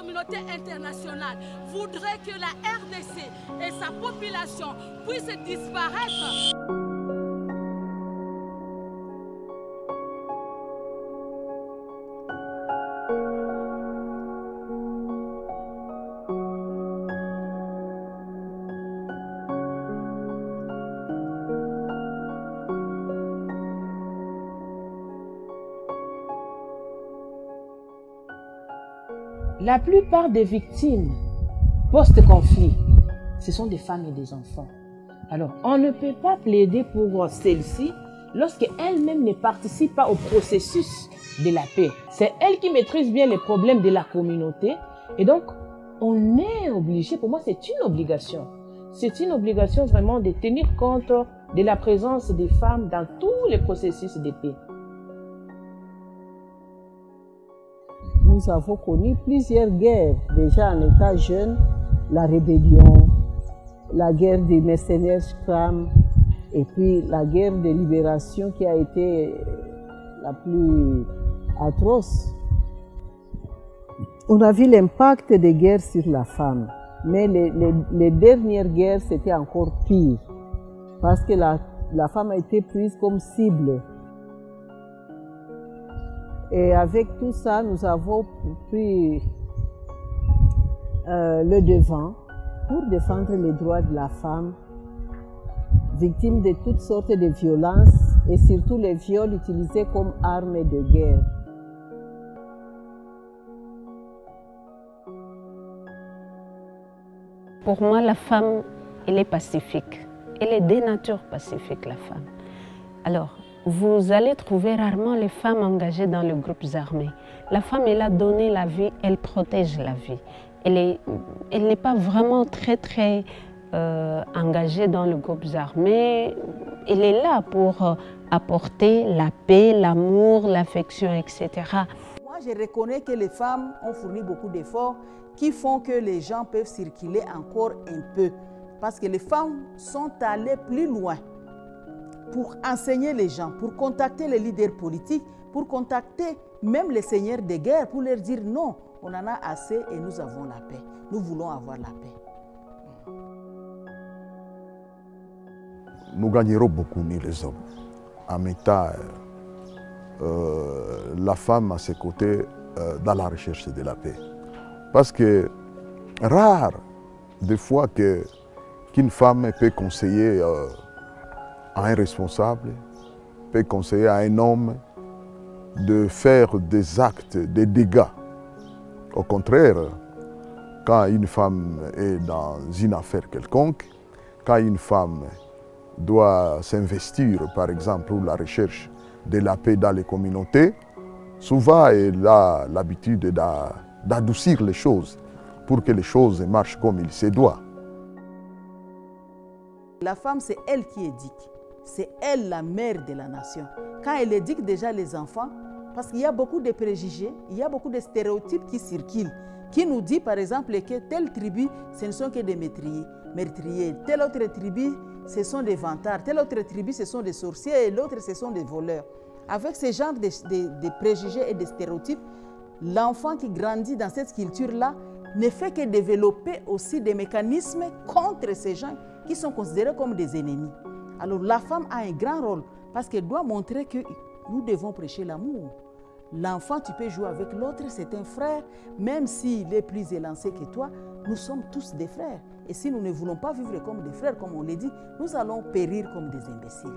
communauté internationale voudrait que la RDC et sa population puissent disparaître. La plupart des victimes post-conflit, ce sont des femmes et des enfants. Alors, on ne peut pas plaider pour celles-ci lorsqu'elles-mêmes ne participent pas au processus de la paix. C'est elles qui maîtrisent bien les problèmes de la communauté. Et donc, on est obligé, pour moi, c'est une obligation. C'est une obligation vraiment de tenir compte de la présence des femmes dans tous les processus de paix. Nous avons connu plusieurs guerres, déjà en état jeune, la rébellion, la guerre des mercenaires Scram, et puis la guerre de libération qui a été la plus atroce. On a vu l'impact des guerres sur la femme, mais les dernières guerres, c'était encore pire, parce que la femme a été prise comme cible. Et avec tout ça, nous avons pris le devant pour défendre les droits de la femme, victime de toutes sortes de violences et surtout les viols utilisés comme armes de guerre. Pour moi, la femme, elle est pacifique. Elle est de nature pacifique, la femme. Alors, vous allez trouver rarement les femmes engagées dans les groupes armés. La femme, elle a donné la vie, elle protège la vie. Elle n'est pas vraiment très engagée dans les groupes armés. Elle est là pour apporter la paix, l'amour, l'affection, etc. Moi, je reconnais que les femmes ont fourni beaucoup d'efforts qui font que les gens peuvent circuler encore un peu. Parce que les femmes sont allées plus loin pour enseigner les gens, pour contacter les leaders politiques, pour contacter même les seigneurs de guerre, pour leur dire non, on en a assez et nous avons la paix. Nous voulons avoir la paix. Nous gagnerons beaucoup, nous les hommes, en mettant la femme à ses côtés dans la recherche de la paix. Parce que rare des fois qu'une femme peut conseiller à un responsable, peut conseiller à un homme de faire des actes, des dégâts. Au contraire, quand une femme est dans une affaire quelconque, quand une femme doit s'investir, par exemple, pour la recherche de la paix dans les communautés, souvent elle a l'habitude d'adoucir les choses pour que les choses marchent comme il se doit. La femme, c'est elle qui éduque. C'est elle la mère de la nation. Quand elle éduque déjà les enfants, parce qu'il y a beaucoup de préjugés, il y a beaucoup de stéréotypes qui circulent, qui nous dit par exemple que telle tribu, ce ne sont que des meurtriers, telle autre tribu, ce sont des vantards, telle autre tribu, ce sont des sorciers et l'autre, ce sont des voleurs. Avec ce genre de préjugés et de stéréotypes, l'enfant qui grandit dans cette culture-là ne fait que développer aussi des mécanismes contre ces gens qui sont considérés comme des ennemis. Alors la femme a un grand rôle parce qu'elle doit montrer que nous devons prêcher l'amour. L'enfant, tu peux jouer avec l'autre, c'est un frère, même s'il est plus élancé que toi, nous sommes tous des frères. Et si nous ne voulons pas vivre comme des frères, comme on l'a dit, nous allons périr comme des imbéciles.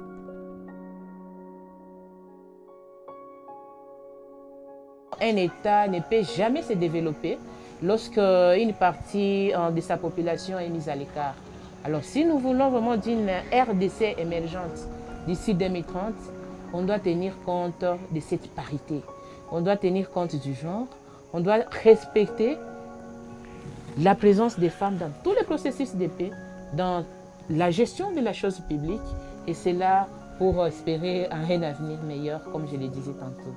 Un État ne peut jamais se développer lorsqu'une partie de sa population est mise à l'écart. Alors si nous voulons vraiment d'une RDC émergente d'ici 2030, on doit tenir compte de cette parité. On doit tenir compte du genre, on doit respecter la présence des femmes dans tous les processus de paix, dans la gestion de la chose publique, et c'est là pour espérer un avenir meilleur, comme je le disais tantôt.